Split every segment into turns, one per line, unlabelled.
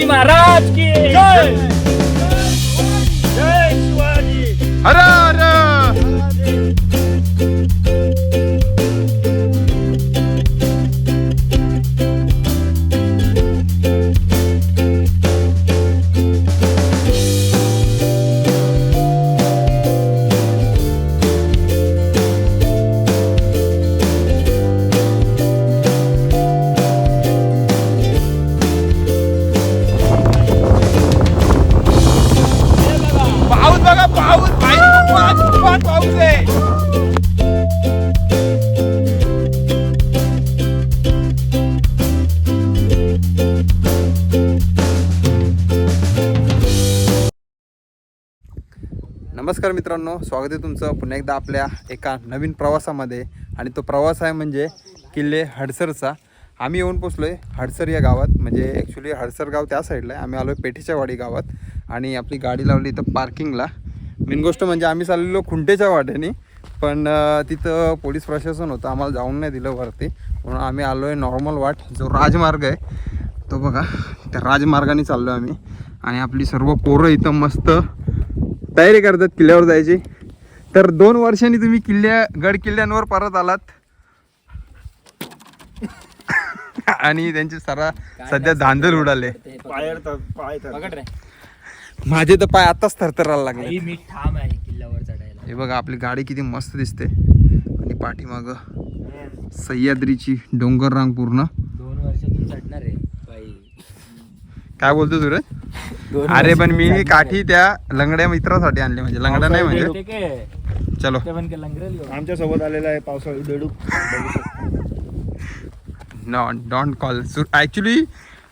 शिवाजी महाराज की जय.
जय शिवाजी.
हर हर. पाऊस बघा, पाऊस पाऊस आहे. नमस्कार मित्रांनो, स्वागत आहे तुमचं पुन्हा एकदा आपल्या एका नवीन प्रवासामध्ये. आणि तो प्रवास आहे म्हणजे किल्ले हडसरचा. आम्ही येऊन पोचलो आहे हडसर या गावात. म्हणजे ॲक्च्युली हडसर गाव त्या साईडला आहे, आम्ही आलो आहे पेठेच्या वाडी गावात. आणि आपली गाडी लावली इथं पार्किंगला. मेन गोष्ट म्हणजे आम्ही चाललेलो खुंटेच्या वाटेने, पण तिथं पोलीस प्रशासन होतं, आम्हाला जाऊन नाही दिलं वरती. म्हणून आम्ही आलो आहे नॉर्मल वाट, जो राजमार्ग आहे तो बघा, त्या राजमार्गाने चाललो आहे आम्ही. आणि आपली सर्व पोरं इथं मस्त तयारी करतात किल्ल्यावर जायची. तर 2 वर्षांनी तुम्ही गड किल्ल्यांवर परत आलात. आणि त्यांची सध्या धांदल उडाले. माझे तर पाय आताच थरथरायला लागले.
मी ठाम आहे किल्ल्यावर चढायला.
हे बघा आपली गाडी किती मस्त दिसते. आणि पाठीमाग सह्याद्रीची डोंगर रांग पूर्ण.
2 वर्षातून चढणार आहे बाई.
काय बोलतो सूरज? अरे पण मी काठी त्या लंगड्या मित्रासाठी आणली. म्हणजे लंगडा नाही म्हणजे चलो.
आमच्या सोबत आलेला आहे पावसाळी बेडूक.
Don't call. ॲक्च्युली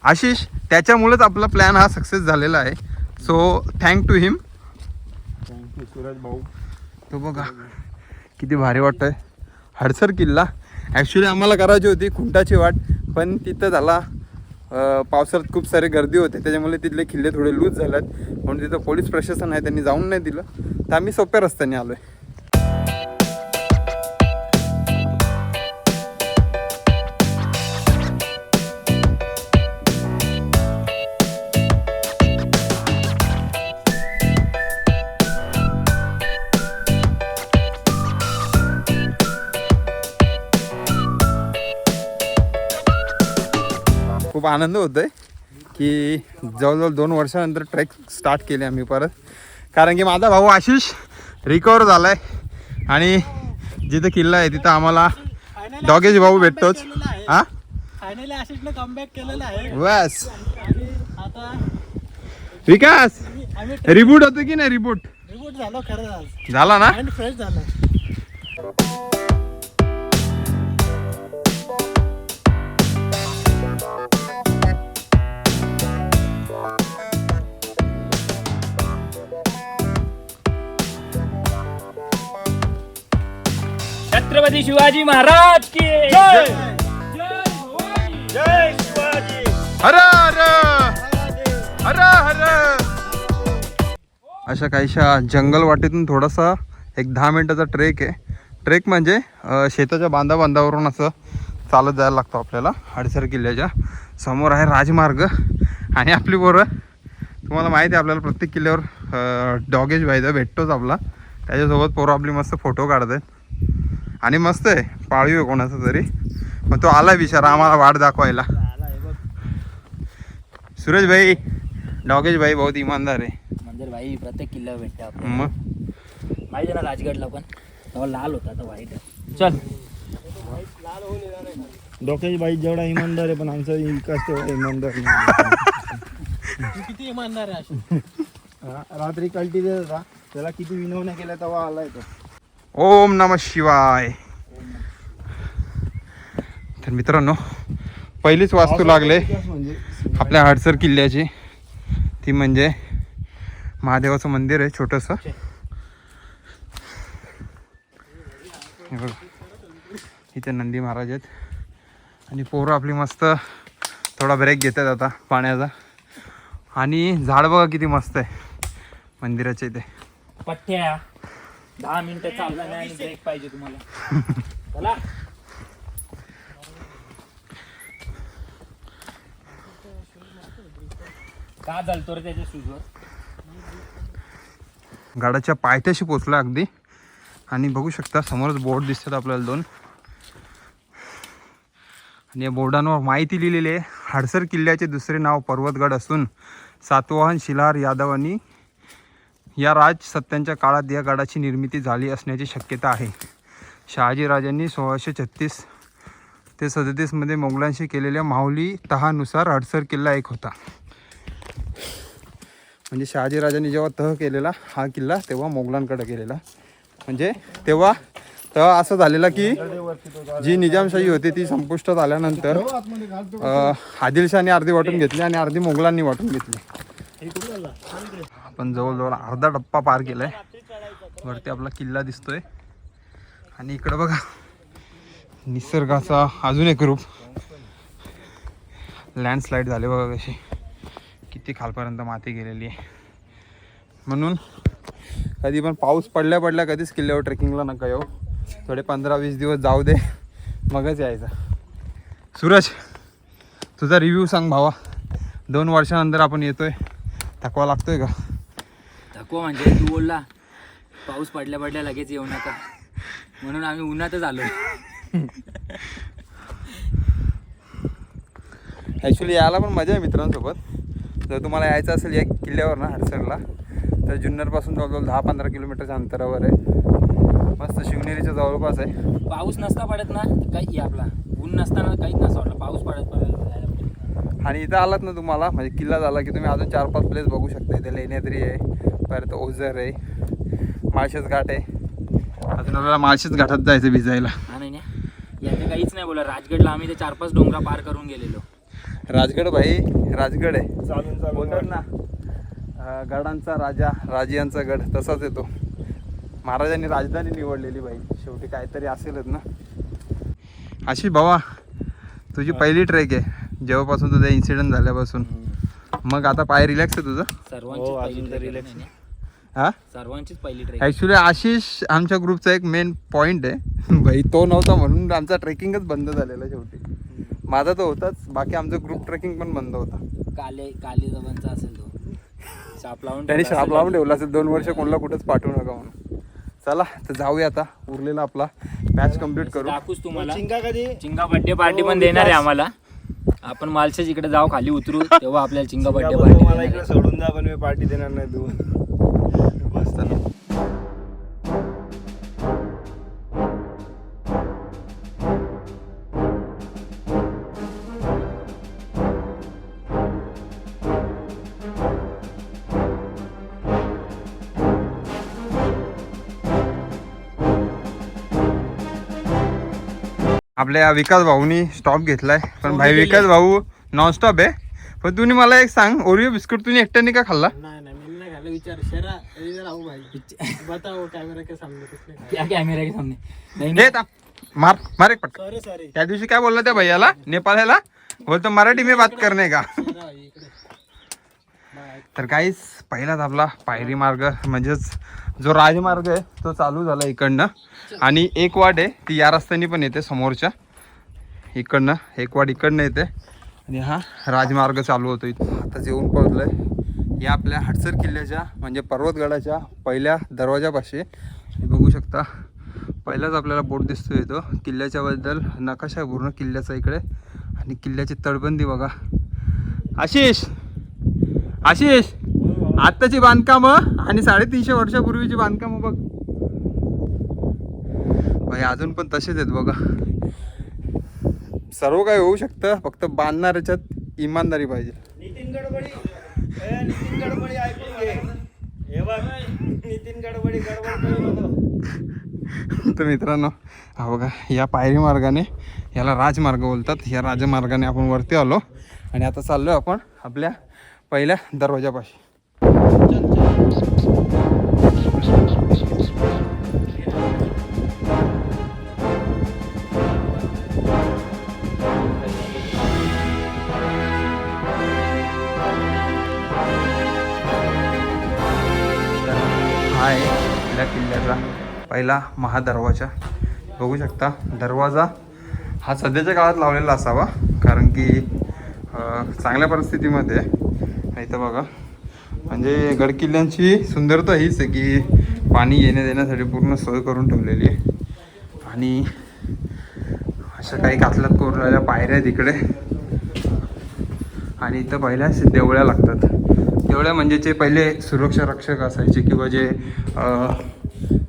आशिष, त्याच्यामुळेच आपला प्लॅन हा सक्सेस झालेला आहे. So thank to him.
Thank you Suraj भाऊ.
तो बघा किती भारी वाटतंय हडसर किल्ला. ॲक्च्युली आम्हाला करायची होती खुंटाची वाट, पण तिथं झाला पावसाळ्यात खूप सारे गर्दी होते, त्याच्यामुळे तिथले किल्ले थोडे लूज झालेत. म्हणून तिथं पोलीस प्रशासन आहे, त्यांनी जाऊन नाही दिलं. तर आम्ही सोप्या रस्त्याने आलो आहे. खूप आनंद होतोय की जवळजवळ 2 वर्षानंतर ट्रेक स्टार्ट केले आम्ही परत. कारण की माझा भाऊ आशिष रिकवर झाला आहे. आणि जिथं किल्ला आहे तिथं आम्हाला डॉगेज भाऊ भेटतोच. हां,
फायनली आशिषने कमबॅक केलेला आहे.
बस.
आता
विकास, रिबूट होतं की नाही? रिबूट
झालं खरं
झाला ना?
माइंड फ्रेश झालं.
छत्रपती शिवाजी महाराज की
जय.
जय.
जय शिवाजी.
हर हर हर हर. अशा काहीशा जंगल वाटेतून थोडासा एक 10 मिनिटाचा ट्रेक आहे. ट्रेक म्हणजे शेताच्या बांधावरून असं चालत जायला लागतो आपल्याला. हडसर किल्ल्याच्या समोर आहे राजमार्ग. आणि आपली पोरं, तुम्हाला माहिती आहे आपल्याला प्रत्येक किल्ल्यावर डॉगेज भाईदा भेटतोच आपला. त्याच्यासोबत पोरं आपली मस्त फोटो काढतात. आणि मस्त आहे, पाळीव आहे कोणाचा तरी. मग तो आला बिचारा आम्हाला वाट दाखवायला. सूरज भाई, डॉगेज भाई बहुत ईमानदार आहे.
म्हणजे भाई प्रत्येक किल्ल्यावर भेटते आपण.
मग
माहिती ना राजगडला पण तेव्हा लाल होता, आता व्हाईट आहे. चल.
डॉक्टर बाई जेवढा इमानदार आहे, पण आमचा विकास तेवढा इमानदार नाही. किती इमानदार आहे आशिष. रात्री कल्टी देत होता, त्याला किती विनवण्या केल्या तेव्हा आलाय तो.
ओम नमः शिवाय. तर मित्रांनो, पहिलीच वास्तू लागले आपल्या हडसर किल्ल्याची. ती म्हणजे महादेवाचं मंदिर आहे छोटंसं. हे बघा, इथे नंदी महाराज आहेत. आणि पोरं आपली मस्त थोडा ब्रेक घेतात आता पाण्याचा. आणि झाड बघा किती मस्त आहे मंदिराच्या इथे.
पट्ट्या 10 मिनिटं चालला नाही आणि ब्रेक पाहिजे तुम्हाला. चला. का चालतो रे त्याच्या शूजवर?
गडाच्या पायथ्याशी पोचला अगदी. आणि बघू शकता समोरच बोर्ड दिसतात आपल्याला 2. आणि या बोर्डांवर माहिती लिहिलेली आहे. हडसर किल्ल्याचे दुसरे नाव पर्वतगड असून सातवाहन शिलाहार यादवांनी या राजसत्यांच्या काळात या गडाची निर्मिती झाली असण्याची शक्यता आहे. शहाजीराजांनी 1636 ते 37 मध्ये मोगलांशी केलेल्या माहुली तहानुसार हडसर किल्ला एक होता. म्हणजे शहाजीराजांनी जेव्हा तह केलेला हा किल्ला तेव्हा मोगलांकडे गेलेला. म्हणजे तेव्हा तह असं झालेला की जी निजामशाही होती ती संपुष्टात आल्यानंतर आदिलशाहाने अर्धी वाटून घेतली आणि अर्धी मोगलांनी वाटून घेतली. आपण जवळजवळ अर्धा टप्पा पार केलाय. वरती आपला किल्ला दिसतोय आणि इकडं बघा निसर्गाचा अजून एक रूप. लँडस्लाईड झाले बघा कशी, किती खालपर्यंत माती गेलेली आहे. म्हणून कधी पण पाऊस पडल्या कधीच किल्ल्यावर ट्रेकिंगला नका येऊ. थोडे 15-20 दिवस जाऊ दे मगच यायचा. सूरज तुझा रिव्ह्यू सांग भावा. 2 वर्षानंतर आपण येतोय, थकवा लागतोय का?
थकवा म्हणजे तू बोलला पाऊस पडल्या लगेच येऊ नका, म्हणून आम्ही उन्हातच आलो.
ॲक्च्युली यायला पण मजा आहे मित्रांसोबत. जर तुम्हाला यायचं असेल या किल्ल्यावर ना हडसरला तर जुन्नरपासून जवळजवळ 10-15 किलोमीटरच्या अंतरावर आहे. मस्त शिवनेरीच्या जवळपास आहे.
पाऊस नसता पडत ना काही आपला ऊन नसताना काहीच नसतं वाटलं. पाऊस पडत
आणि इथं आलात ना तुम्हाला म्हणजे किल्ला झाला की तुम्ही अजून 4-5 प्लेस बघू शकता. इथे लेण्याद्री आहे, परत ओझर आहे, माळशेज घाट आहे. अजून आपल्याला माळशेज घाटात जायचं भिजायला.
हा नाही याचं काहीच नाही बोला. राजगडला आम्ही ते 4-5 डोंगरा पार करून गेलेलो.
राजगड भाई राजगड आहे.
चालून
बोलतात ना गडांचा राजा राजियांचा गड तसाच येतो. महाराजांनी राजधानी निवडलेली बाई, शेवटी काहीतरी असेलच ना. अशी भावा तुझी पहिली ट्रेक आहे जेव्हापासून तुझा इन्सिडेंट झाल्यापासून. मग आता पाय रिलॅक्स आहे तुझं?
सर्वांचीच पहिली ट्रेक.
ॲक्च्युली आशिष आमच्या ग्रुपचा एक मेन पॉईंट आहे भाई. तो नव्हता म्हणून आमचा ट्रेकिंगच बंद झालेला शेवटी. माझा तो होताच, बाकी आमचं ग्रुप ट्रेकिंग पण बंद होता.
काले जबांचा असेल तो.
त्यांनी श्राप लावून ठेवला असेल 2 वर्ष कोणाला कुठंच पाठवू नका म्हणून. चला तर जाऊया आता. उरलेला आपला मॅच कम्प्लीट करू.
दाखवूच तुम्हाला.
कधी
चिंगा बर्थडे पार्टी पण देणार आहे आम्हाला. आपण मालशेज इकडे जाऊ, खाली उतरू, तेव्हा आपल्याला चिंगा बर्थडे पार्टी.
मला इकडे सोडून जा पण मी पार्टी देणार नाही. तू
मस्त ना. आपल्या विकास भाऊनी स्टॉप घेतलाय. पण भाई विकास भाऊ नॉनस्टॉप आहे. पण तुम्ही मला एक सांग, ओरिओ बिस्कुट तुम्ही एकट्याने का खाल्ला?
नहीं मैं नहीं खाला. विचार शेरा इधर आओ भाई. बताओ कैमरा के सामने कुछ नहीं.
क्या कॅमेरा के सामने नाही
दे ता. मार एक पटकन.
सॉरी
त्या दिवशी काय बोलला त्या भैयाला नेपाळ्याला, बोलतो मराठी में बात करणे का. तर काहीच पहिलाच आपला पायरी मार्ग म्हणजेच जो राजमार्ग आहे तो चालू झाला इकडनं. आणि एक वाट आहे ती या रस्त्याने पण येते समोरच्या इकडनं. एक वाट इकडनं येते आणि हा राजमार्ग चालू होतो इथं. आता जेवून पोहोचलोय या आपल्या हडसर किल्ल्याच्या म्हणजे पर्वतगडाच्या पहिल्या दरवाजापाशी. बघू शकता पहिलाच आपल्याला बोट दिसतोय तो किल्ल्याच्या बद्दल नकाशा आहे पूर्ण किल्ल्याचा इकडे. आणि किल्ल्याची तटबंदी बघा. आशिष आत्ताची बांधकामं आणि 350 वर्षापूर्वीची बांधकामं बघ भाई. अजून पण तसेच आहेत बघा. सर्व काही होऊ शकतं, फक्त बांधणाऱ्याच्यात इमानदारी पाहिजे.
नितीन गडबडी ऐकून घे. हे बघ नितीन गडबडी
तर मित्रांनो हा बघा या पायरी मार्गाने, याला राजमार्ग बोलतात, या राजमार्गाने आपण वरती आलो आणि आता चाललोय आपण आपल्या पहिल्या दरवाजापाशी. हा आहे या किल्ल्याचा पहिला महादरवाजा. बघू शकता दरवाजा हा सध्याच्या काळात लावलेला असावा, कारण की चांगल्या परिस्थितीमध्ये इथं बघा, म्हणजे गडकिल्ल्यांची सुंदरता हीच आहे की पाणी येण्या देण्यासाठी पूर्ण सोय करून ठेवलेली आहे. आणि अशा काही कातलात कोरलेल्या पायऱ्या आहेत इकडे. आणि इथं पहिल्या देवळ्या लागतात. देवळ्या म्हणजे जे पहिले सुरक्षा रक्षक असायचे किंवा जे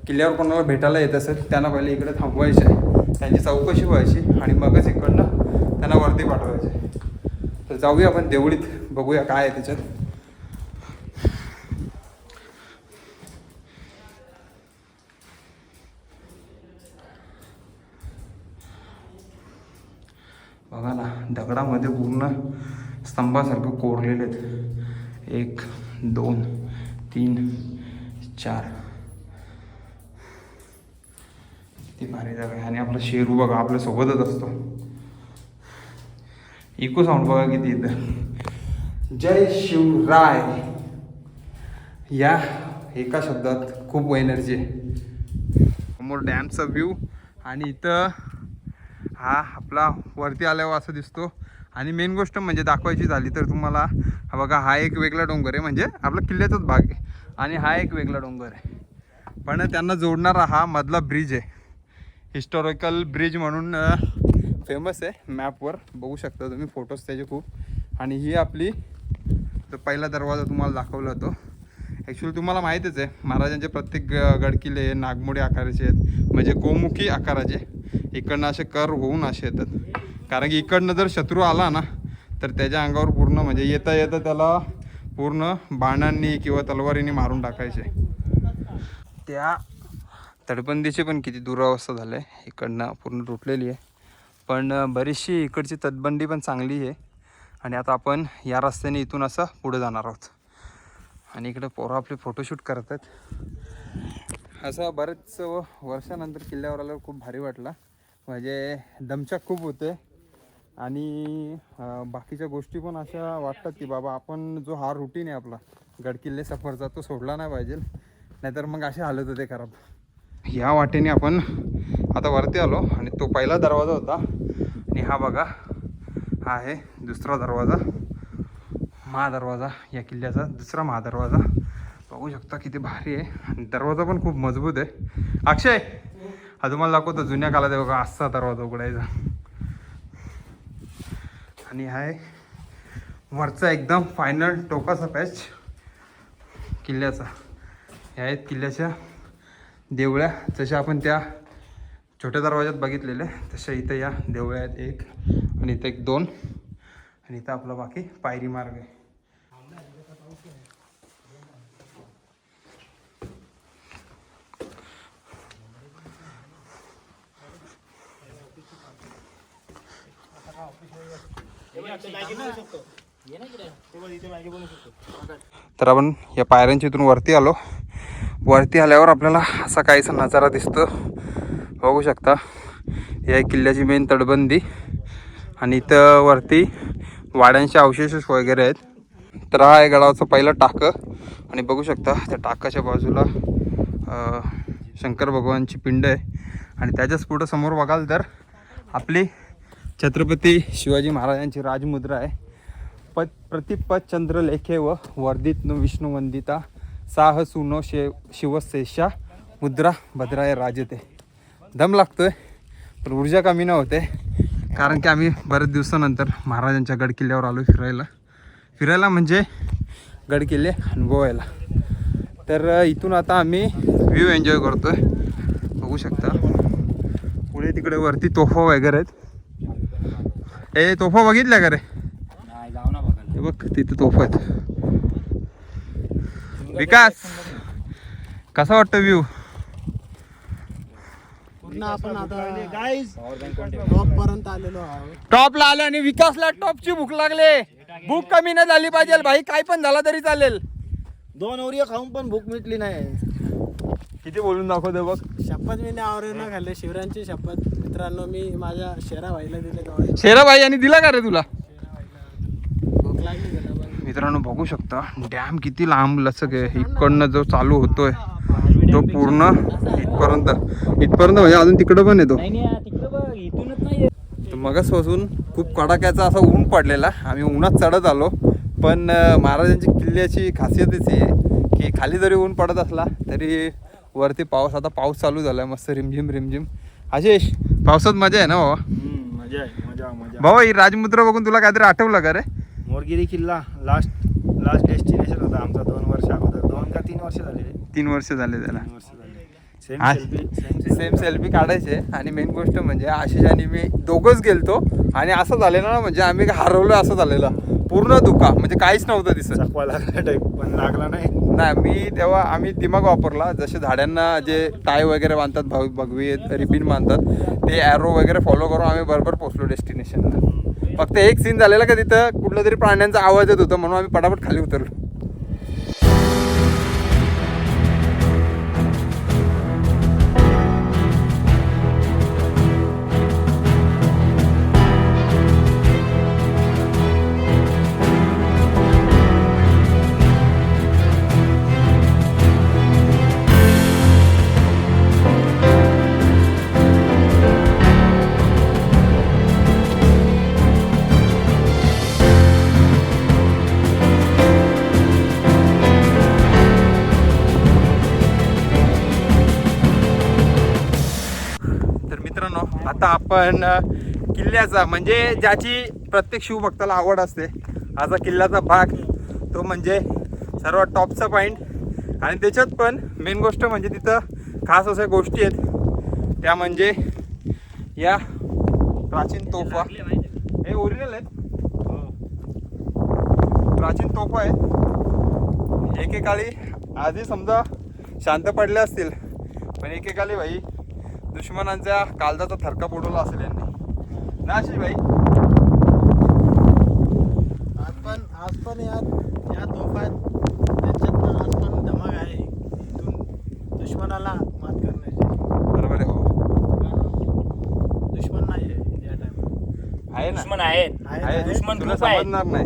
किल्ल्यावर कोणाला भेटायला येत असेल त्यांना पहिले इकडे थांबवायचे, त्यांची चौकशी व्हायची आणि मगच इकडनं त्यांना वरती पाठवायचे. तर जाऊया आपण देवळीत, बघूया काय आहे त्याच्यात. बघा ना, दगडामध्ये पूर्ण स्तंभासारखं कोरलेले आहेत. 1 2 3 4. किती भारी जागा आहे. आणि आपला शेरू बघा आपल्या सोबतच असतो. इको साऊंड बघा किती इथं. जय शिवराय या एका शब्दात खूप एनर्जी आहे. समोर डॅमचा व्ह्यू आणि इथं हा आपला वरती आल्यावर असं दिसतो. आणि मेन गोष्ट म्हणजे दाखवायची झाली तर तुम्हाला हा बघा, हा एक वेगळा डोंगर आहे, म्हणजे आपला किल्ल्याचाच भाग आहे. आणि हा एक वेगळा डोंगर आहे, पण त्यांना जोडणारा हा मधला ब्रिज आहे. हिस्टॉरिकल ब्रिज म्हणून फेमस आहे, मॅपवर बघू शकता तुम्ही फोटोज त्याचे खूप. आणि ही आपली जो पहिला दरवाजा तुम्हाला दाखवला होतो. ॲक्च्युली तुम्हाला माहीतच आहे महाराजांचे प्रत्येक गडकिल्ले नागमोडी आकाराचे आहेत, म्हणजे गोमुखी आकाराचे. इकडनं असे कर्व होऊन असे येतात, कारण की इकडनं जर शत्रू आला ना तर त्याच्या अंगावर पूर्ण म्हणजे येता येता त्याला पूर्ण बाणांनी किंवा तलवारीने मारून टाकायचे. त्या तटबंदीची पण किती दुरावस्था झाली आहे, इकडनं पूर्ण तुटलेली आहे. पण बरीचशी इकडची तटबंदी पण चांगली आहे. आणि आता आपण या रस्त्याने इथून असं पुढे जाणार आहोत. आणि इकडे पोरं आपले फोटोशूट करतात. असं बरेच वर्षानंतर किल्ल्यावर आल्यावर खूप भारी वाटला, म्हणजे दमछाक खूप होते. आणि बाकीच्या गोष्टी पण अशा वाटतात की बाबा आपण जो हा रुटीन आहे आपला गडकिल्ले सफरचा तो सोडला नाही पाहिजे, नाहीतर मग असे हालत होते खराब. या वाटेने आपण आता वरती आलो आणि तो पहिला दरवाजा होता. आणि हा बघा, हा आहे दुसरा दरवाजा, महादरवाजा या किल्ल्याचा दुसरा महादरवाजा. बघू शकता किती भारी आहे. आणि दरवाजा पण खूप मजबूत आहे. अक्षय हा तुम्हाला दाखवतो, जुन्या काळात आहे बघा असा दरवाजा उघडायचा. आणि हा आहे वरचा एकदम फायनल टोकाचा पॅच किल्ल्याचा. ह्या आहेत किल्ल्याच्या देवळ्या, जशा आपण त्या छोट्या दरवाज्यात बघितलेल्या तशा इथं या देवळ्या आहेत. 1 आणि इथं 1 2 आणि इथं आपला बाकी पायरी मार्ग आहे. तर आपण या पायऱ्यांच्या इथून वरती आलो. वरती आल्यावर आपल्याला असा काहीसा नजारा दिसतो, बघू शकता. या किल्ल्याची मेन तटबंदी आणि इथं वरती वाड्यांचे अवशेष वगैरे आहेत. तर हा आहे गडावरचा पहिला टाकं. आणि बघू शकता त्या टाकाच्या बाजूला शंकर भगवानची पिंड आहे. आणि त्याच्याच पुढं समोर बघाल तर आपली छत्रपती शिवाजी महाराजांची राजमुद्रा आहे. प्रतिपद चंद्रलेखे व वर्धित विष्णुवंदिता साहसूनो शिवशेषा मुद्रा भद्राय राजते. दम लागतोय पण ऊर्जा कमी न होते, कारण की आम्ही बरेच दिवसानंतर महाराजांच्या गडकिल्ल्यावर आलो फिरायला म्हणजे गडकिल्ले अनुभवायला. तर इथून आता आम्ही व्ह्यू एन्जॉय करतोय, बघू शकता. पुढे तिकडे वरती तोफा वगैरे आहेत. ए तोफा बघितल्या का रे?
जाऊ ना बघायला.
हे बघ तिथे तोफा आहेत. विकास कसा वाटतं व्ह्यू?
आपण आता टॉप पर्यंत आलेलो आहोत.
टॉपला आलो आणि विकासला टॉपची भूक लागले. भूक कमी नाही झाली पाहिजे भाई, काय पण झाला तरी चालेल.
2 ओरिया खाऊन पण भूक मिटली नाही.
किती बोलून दाखवते बघ.
शपथ मी आवरेनं खाल्ले, शिवरायांची शपथ. मित्रांनो मी माझ्या शेराबाईला दिले.
शेराबाई यांनी दिला का रे तुला?
भूक लागली त्याला पण.
मित्रांनो बघू शकता डॅम किती लांब लचक आहे. इकडनं जो चालू होतोय तो पूर्ण इथपर्यंत म्हणजे अजून तिकडं पण येतो.
इथूनच नाही.
मगाचपासून खूप कडाक्याचा असा ऊन पडलेला. आम्ही उन्हात चढत आलो पण महाराजांची किल्ल्याची खासियतच ही आहे की खाली जरी ऊन पडत असला तरी वरती पाऊस. आता पाऊस चालू झाला आहे मस्त रिमझिम रिमझिम. आशिष पावसात मजा आहे ना बाबा?
मजा आहे, मजा मजा.
भाऊ ही राजमुद्रा बघून तुला काहीतरी आठवलं का रे?
मोरगिरी किल्ला लास्ट डेस्टिनेशन होता आमचा 2 वर्ष अगोदर. 2 का 3 वर्ष झाले.
3 वर्ष झाले त्याला.
3 वर्ष झाले.
हा.
सेम
सेल्फी काढायचे. आणि मेन गोष्ट म्हणजे आशिष आणि मी दोघंच गेलतो आणि असं झालेलं ना म्हणजे आम्ही हरवलो असं झालेलं. पूर्ण धुका म्हणजे काहीच नव्हतं दिसत.
चकवा लागला टाईप पण लागला नाही.
नाही मी तेव्हा आम्ही दिमाग वापरला. जसे झाडांना जे टाय वगैरे बांधतात भगवी रिबिन बांधतात ते ॲरो वगैरे फॉलो करून आम्ही बरोबर पोहोचलो डेस्टिनेशनला. फक्त एक सीन झालेला का तिथं कुठलं तरी प्राण्यांचा आवाज येत होता म्हणून आम्ही पटापट खाली उतरलो. आता आपण किल्ल्याचा म्हणजे ज्याची प्रत्येक शिवभक्ताला आवड असते असा किल्ल्याचा भाग तो म्हणजे सर्वात टॉपचा पॉईंट. आणि त्याच्यात पण मेन गोष्ट म्हणजे तिथं खास अशा गोष्टी आहेत त्या म्हणजे या प्राचीन तोफा. हे ओरिजिनल आहेत. प्राचीन तोफा आहेत. एकेकाळी आधी समजा शांत पडले असतील पण एकेकाळी भाई दुश्मनांच्या काळजाचा थरका पडवला असेल यांनी ना आशिष भाई?
आज पण या तोफा त्याच्यात पण आज पण धमाक आहे इथून दुश्मनाला मात करण्याची.
बरोबर आहे. हो
दुश्मन नाही आहे या टाइम.
आहे ना?
दुश्मन आहेत. दुश्मन
तुला
खूप आहेत.
समजणार नाही.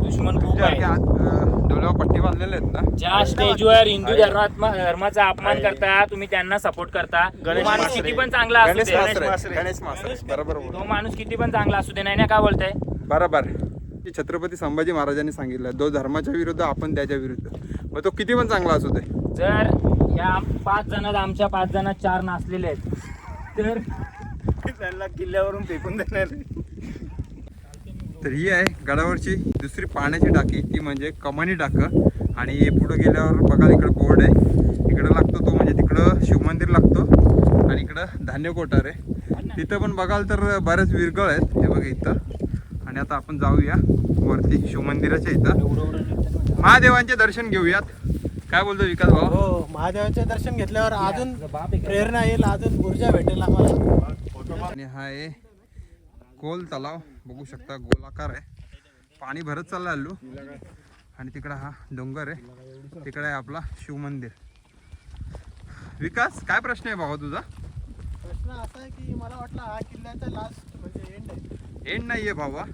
दुश्मन खूप आहेत.
डोळ्यावर पट्टी बांधलेले आहेत ना.
ज्या स्टेजवर हिंदू धर्माचा अपमान करता तुम्ही त्यांना सपोर्ट करता. तो माणूस किती पण चांगला असू
गणेश
दे.
मासरे. गणेश मासरे बरोबर बोल.
तो माणूस किती पण चांगला असू दे. नाही ना काय बोलताय?
बरोबर. छत्रपती संभाजी महाराजांनी सांगितलं जो धर्माच्या विरुद्ध आपण त्याच्या विरुद्ध. मग तो किती पण चांगला असू दे.
जर या 5 जणात आमच्या 5 जणात 4 नाचलेले आहेत तर
त्यांना किल्ल्यावरून फेकून देणार.
तर ही आहे गडावरची दुसरी पाण्याची टाकी ती म्हणजे कमानी टाकं. आणि पुढं गेल्यावर बघा इकडं बोर्ड आहे. इकडं लागतो तो म्हणजे तिकडं शिवमंदिर लागतो आणि इकडं धान्य कोठार आहे. तिथं पण बघाल तर बरेच विरगळ आहेत हे बघा इथं. आणि आता आपण जाऊया वरती शिवमंदिराच्या इथं महादेवांचे दर्शन घेऊयात. काय बोलतो विकास भाऊ?
हो महादेवाचे दर्शन घेतल्यावर अजून प्रेरणा येईल, अजून ऊर्जा भेटेल आम्हाला.
आणि हा आहे गोल तलाव बघू शकता. गोलाकार आहे. पाणी भरत चाललं आलो. आणि तिकडं हा डोंगर आहे. तिकडे आहे आपला शिवमंदिर. विकास काय प्रश्न आहे भावा तुझा?
प्रश्न असा आहे की मला वाटलं हा किल्ल्याचा लास्ट म्हणजे एंड आहे.
एंड नाही आहे भावा.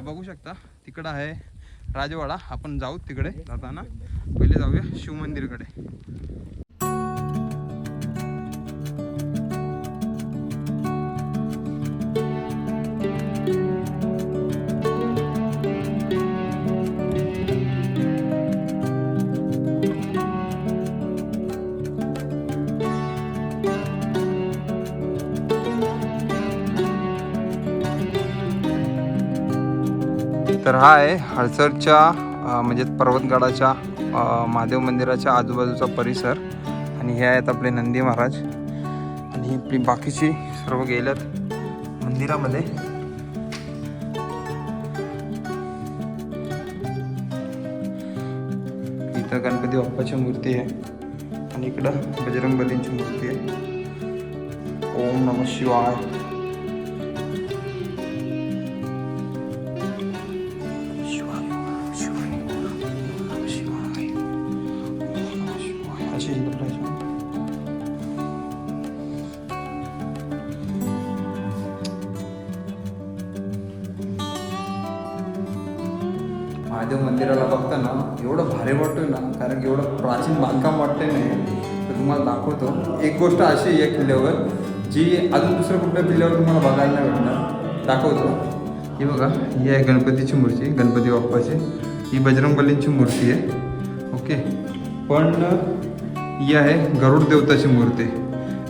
बघू शकता तिकडं आहे राजवाडा. आपण जाऊ तिकडे जाताना. पहिले जाऊया शिवमंदिरकडे. तर हा आहे हडसरच्या म्हणजे पर्वतगडाच्या महादेव मंदिराच्या आजूबाजूचा परिसर. आणि हे आहेत आपले नंदी महाराज. आणि आपली बाकीची सर्व गेल्यात मंदिरामध्ये. इथं गणपती बाप्पाची मूर्ती आहे आणि इकडं बजरंगबलींची मूर्ती आहे. ओम नमः शिवाय. महादेव मंदिराला बघताना एवढं भारी वाटतोय ना कारण की एवढं प्राचीन बांधकाम वाटतंय नाही. तर तुम्हाला दाखवतो. एक गोष्ट अशी आहे या किल्ल्यावर जी अजून दुसऱ्या कुठल्या किल्ल्यावर तुम्हाला बघायला नाही भेटणार. दाखवतो. ही बघा, ही आहे गणपतीची मूर्ती, गणपती बाप्पाची. ही बजरंगबलींची मूर्ती आहे. ओके, पण ही आहे गरुड देवताची मूर्ती,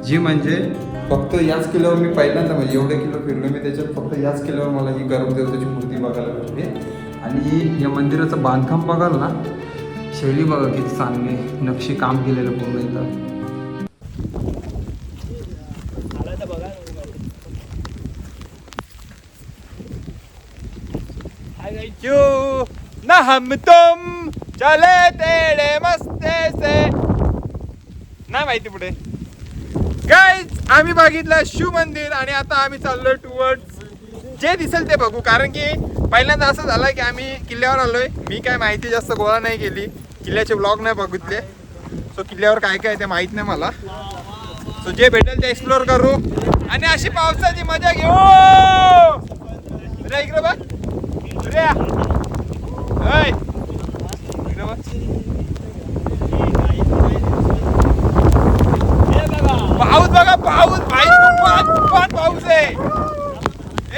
जी म्हणजे फक्त याच किल्ल्यावर मी पहिल्यांदा, म्हणजे एवढे किलो फिरलो मी त्याच्यात, फक्त याच किल्ल्यावर मला ही गरुड देवताची मूर्ती बघायला भेटली. आणि या मंदिराचं बांधकाम बघाल ना, शैली बघा किती चांगली, नक्षी काम केलेलं पूर्ण इथं. क्यों ना हम तुम चले तेरे मस्ते से, नाही माहिती पुढे. गाईज, आम्ही बघितलं शिव मंदिर आणि आता आम्ही चाललोय टुवर्ड्स जे दिसेल ते बघू. कारण की पहिल्यांदा असं झालं की आम्ही किल्ल्यावर आलोय, मी काय माहिती जास्त गोळा नाही केली, किल्ल्याचे ब्लॉग नाही बघितले, सो किल्ल्यावर काय काय ते माहित नाही मला. सो जे भेटेल ते एक्सप्लोर करू आणि अशी पावसाची मजा घेऊ. रे इकडे बघ, रे ओय इकडे बघ. पाऊस बघा, पाऊस भाई, तुफान पाऊस आहे,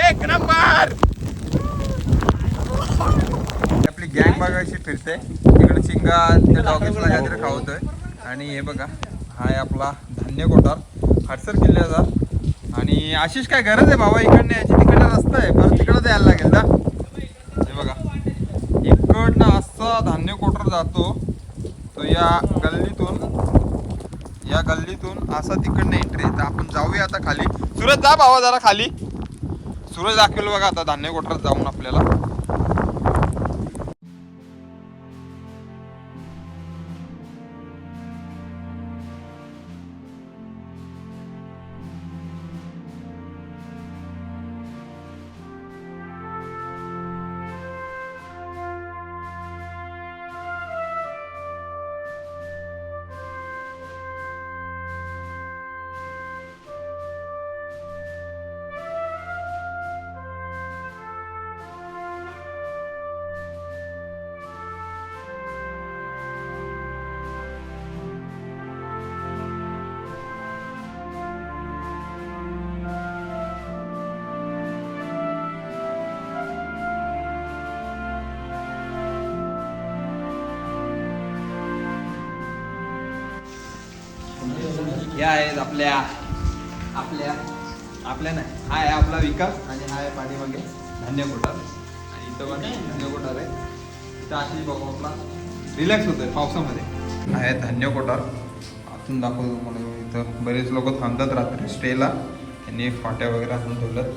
एक नंबर. आपली गँग बघा अशी फिरते इकडे, चिंगा त्या डॉगेसला काहीतरी खावतोय. आणि हे बघा, हा आहे आपला धान्य कोठार हडसर किल्ल्याचा. आणि आशिष काय गरज आहे बाबा इकडनं याची, तिकडनं रस्ता आहे, परत तिकडं यायला लागेल ना. हे बघा, इकडनं असा धान्य कोठार जातो, तो या गल्लीतून असा तिकडनं एंट्री आहे. तर आपण जाऊया आता खाली. सूरज जा बाबा जरा खाली, सूरज दाखवेल बघा आता धान्य कोठारात जाऊन आपल्याला. या आहेत आपल्या नाही, हा आहे आपला विकास आणि हा आहे पाठीमागे धान्य कोठार. आणि इथं पण धान्य कोठार आहे. इथं अशी बघू आपला रिलॅक्स होतोय पावसामध्ये. आहे धान्य कोठार, आतून दाखवतो तुम्हाला. इथं बरेच लोक थांबतात रात्री स्टेला, त्यांनी फाट्या वगैरे आणून ठेवल्यात.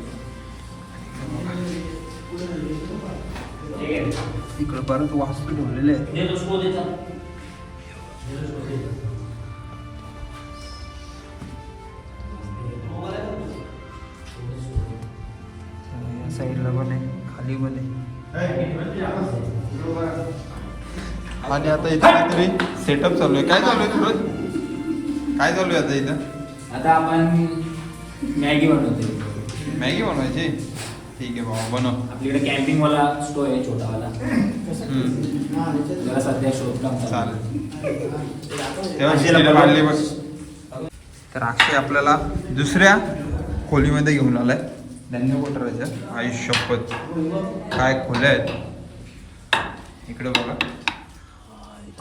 इकडं परत वास्तू ठेवलेले आहेत. साईडला पण आहे, खाली पण आहे. आणि आता इथे काहीतरी सेटअप चालू आहे. काय चालू आहे सूरज, काय चालू आहे आता इथं?
आता आपण मॅगी बनवतोय.
मॅगी बनवायची, ठीक आहे बाबा बनव.
आपल्याकडे कॅम्पिंग वाला स्टोव आहे छोटावाला, जरा सध्या शोधकाम
चालेल. तेव्हा बांधली बघ. तर अक्षय आपल्याला दुसऱ्या खोलीमध्ये घेऊन आलाय धान्य कोठाराच्या. आयुष्यपत काय खोल्या आहेत इकडे बघा.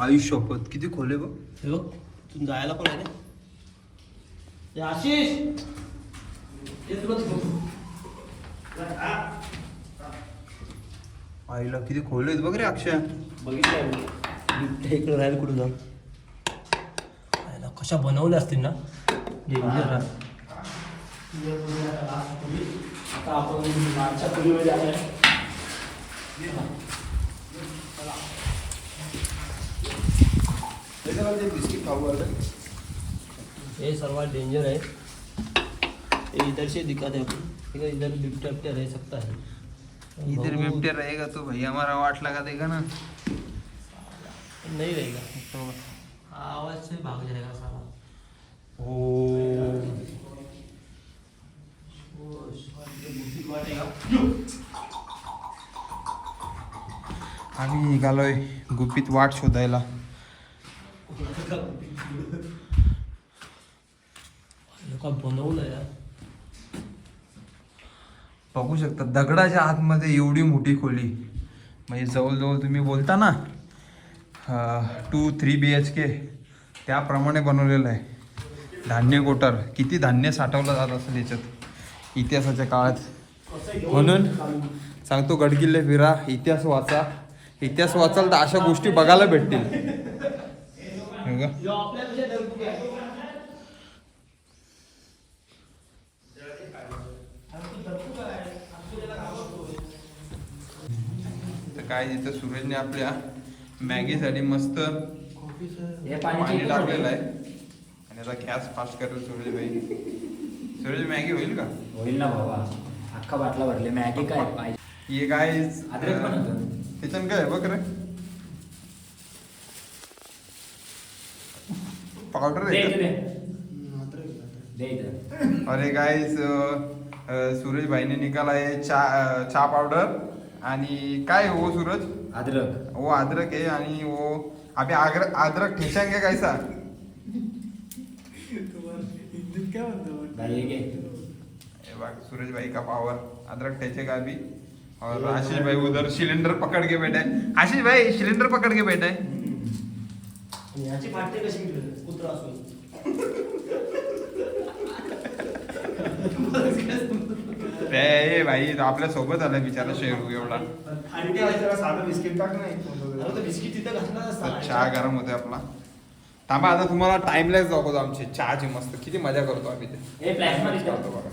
आयुष्यपत किती खोले बघ.
तुम्ही जायला पण आहे ना आशिष.
आईला किती खोले आहेत बघ रे अक्षय.
बघितलं इकडे राहील कुठं जाऊन. कशा बनवल्या असतील ना, डेंजर. आता आपण मागच्या खोलीमध्ये आलोय. बिस्किट खाऊ ये सर्वात डेंजर है। ये इधर से दिखाते हैं, इधर लिफ्ट रह सकता है।
इधर बिबटे रहेगा तो भैया हमारा वाट लगा देगा ना।
नहीं रहेगा तो आवाज से भाग जाएगा सारा।
आम्ही निघालोय गुपित वाट शोधायला।
लोक बनवलं यार,
बघू शकता दगडाच्या आतमध्ये एवढी मोठी खोली, म्हणजे जवळजवळ तुम्ही बोलता ना 2-3 BHK त्याप्रमाणे बनवलेलं आहे. धान्य गोटार, किती धान्य साठवलं जात असेल याच्यात इतिहासाच्या काळात. म्हणून सांगतो गडकिल्ले फिरा, इतिहास वाचा. इतिहास वाचाल तर अशा गोष्टी बघायला भेटतील. हे बघा. तर काय तिथं सूरजने आपल्या मॅगीसाठी मस्त पाणी टाकलेलं आहे आणि आता गॅस फास्ट करेल सूरज भाई. सूरज मॅगी होईल का?
होईल ना बाबा, अख्खा बाटला भरले मॅगी. काय पाहिजे
ये काय
अद्रक पण होतं
त्याच्यानं काय बघ रे, पावडर आहे का? अरे गाइस सूरज भाईने निकाला है चा पाउडर आणि काय हो सूरज,
अद्रक.
वो अदरक है आणि वो अभी अदरक ठेचेंगे कैसा?
भाई ये
बघ सूरज भाई का पावर, अदरक ठेचेगा अभी. और आशीष भाई उधर सिलेंडर पकड़ के बैठा है. आशीष भाई सिलेंडर पकड़ के बैठा है. ए भाई आपल्या सोबत आलाय बिचारा शेरू एवढा.
साधं बिस्किट टाक नाही, बिस्किट तिथं घातला.
चहा गरम होते आपला. थांबा आता तुम्हाला टाइमलेस दाखवतो आमची चहाची मस्त किती मजा करतो आम्ही ते.
हे फ्लॅश मध्ये टाकतो
बघा.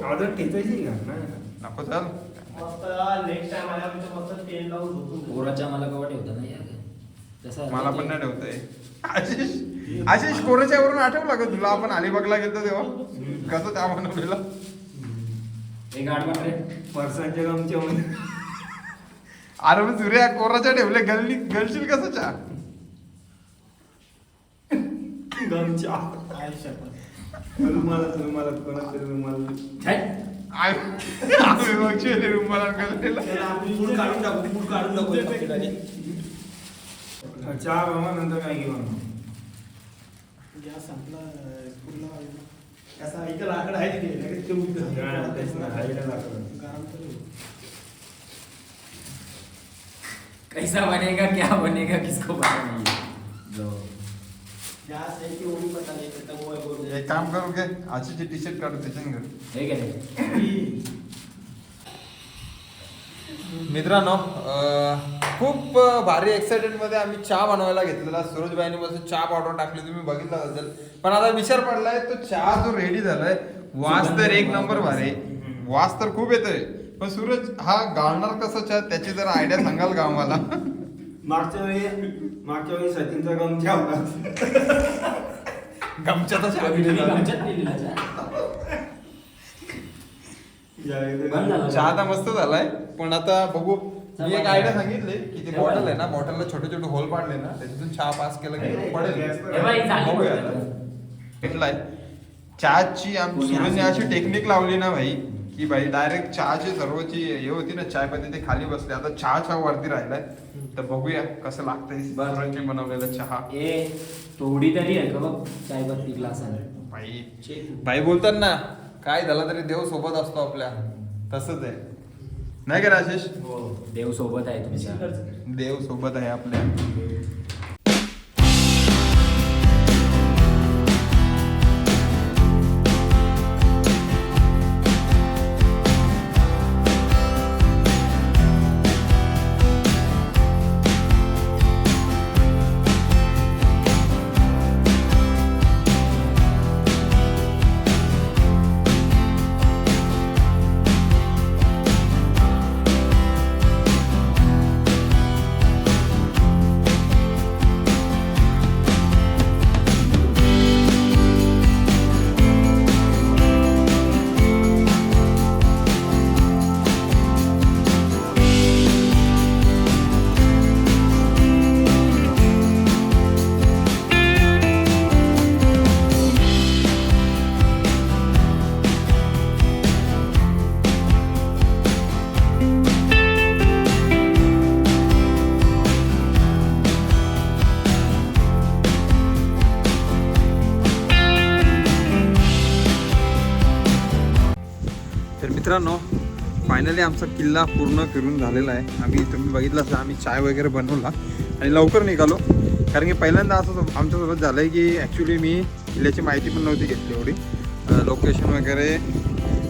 आदर ठेचायची का?
नको चल.
पोराच्या मला कवा ठेवता नाही यार. तसं
मला पण नाही ठेवतंय. आशिष कोरोच्या वरून आठवलं का तुला आपण अलिबागला गेलो तेव्हा कसं त्या बनवलेलं?
एक आठवण रे
फरसांच्या गमच्या मध्ये.
अरे मग सूर्या कोराच्या ठेवले गलशील कसं चहा?
गमच्या रुमाला कोणाच्या रुमाला
आम्ही बघशील रुमाला गललेला.
चहा बनवा नंतर काय घेऊन
कैसा बनेगा क्या बनेगा किसको पता नहीं है.
एक काम करू घे, आजीची टी शर्ट काढू त्याच्याने घर.
हे काय
मित्रांनो खूप भारी एक्साइटेड मध्ये आम्ही चहा बनवायला घेतलेला. सूरजबाईने मस्त चहा पावडर टाकली, तुम्ही बघितला असेल. पण आता विचार पडलाय तो चहा जो रेडी झालाय, वास तर एक नंबर भारी, वास तर खूप येतोय. पण सूरज हा गाळणार कसा चहा त्याची जरा आयडिया सांगाल का आम्हाला?
मागच्या वेळी सचिनचा गमच्या होता.
गमच्या तर चहा
तुम्ही
पिलेला.
आमच्यात पिलेला चहा?
चहा आता मस्त झालाय. पण आता बघू, मी एक आयडिया सांगितले की ती बॉटल आहे ना, बॉटलला छोटे छोटे होल पाडले ना, त्याच्यातून चहा पास केलं की पडेल.
हे बाई, झाली
बघूया
बॉटल.
आता. भेटलाय चहाची आमची सूरजने अशी टेक्निक लावली ना भाई, की भाई डायरेक्ट चहाची सर्वची हे होती ना चाय पत्ती ते खाली बसले. आता चहा वरती राहिलाय, तर बघूया कसं लागतंय सूरजने बनवलेला चहा.
ए थोडी तरी आहे का बघ चाय पत्ती ग्लास आहे.
भाई बोलतात ना, काय झालं तरी देव सोबत असतो आपल्या, तसंच आहे नाही का राजेश?
देव सोबत आहे तुमच्या.
देव सोबत आहे आपल्या. मित्रांनो फायनली आमचा किल्ला पूर्ण फिरून झालेला आहे. तुम्ही बघितलं असं आम्ही चाय वगैरे बनवला आणि लवकर निघालो, कारण की पहिल्यांदा असं आमच्यासोबत झालं आहे की ॲक्च्युली मी किल्ल्याची माहिती पण नव्हती घेतली एवढी, लोकेशन वगैरे,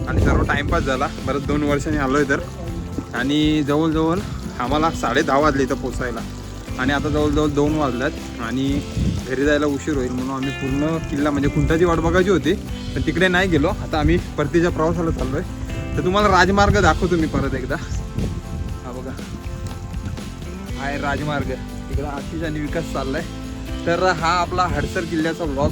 आणि सर्व टाईमपास झाला. बरं 2 वर्षांनी आलो आहे तर, आणि जवळजवळ आम्हाला 10:30 वाजले इथं पोचायला, आणि आता जवळजवळ 2 वाजल्यात आणि घरी जायला उशीर होईल, म्हणून आम्ही पूर्ण किल्ला म्हणजे खुंटाची वाट बघायची होती पण तिकडे नाही गेलो. आता आम्ही परतीच्या प्रवासाला चाललो आहे. तर तुम्हाला राजमार्ग दाखवतो मी परत एकदा. हा बघा, आहे राजमार्ग, तिकडं आशिष आणि विकास चाललाय. तर हा आपला हडसर किल्ल्याचा ब्लॉग,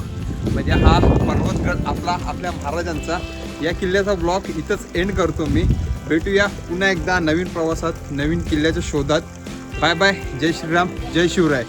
म्हणजे हा पर्वतगड आपल्या महाराजांचा, या किल्ल्याचा ब्लॉग इथंच एंड करतो मी. भेटूया पुन्हा एकदा नवीन प्रवासात, नवीन किल्ल्याच्या शोधात. बाय बाय, जय श्रीराम, जय शिवराय.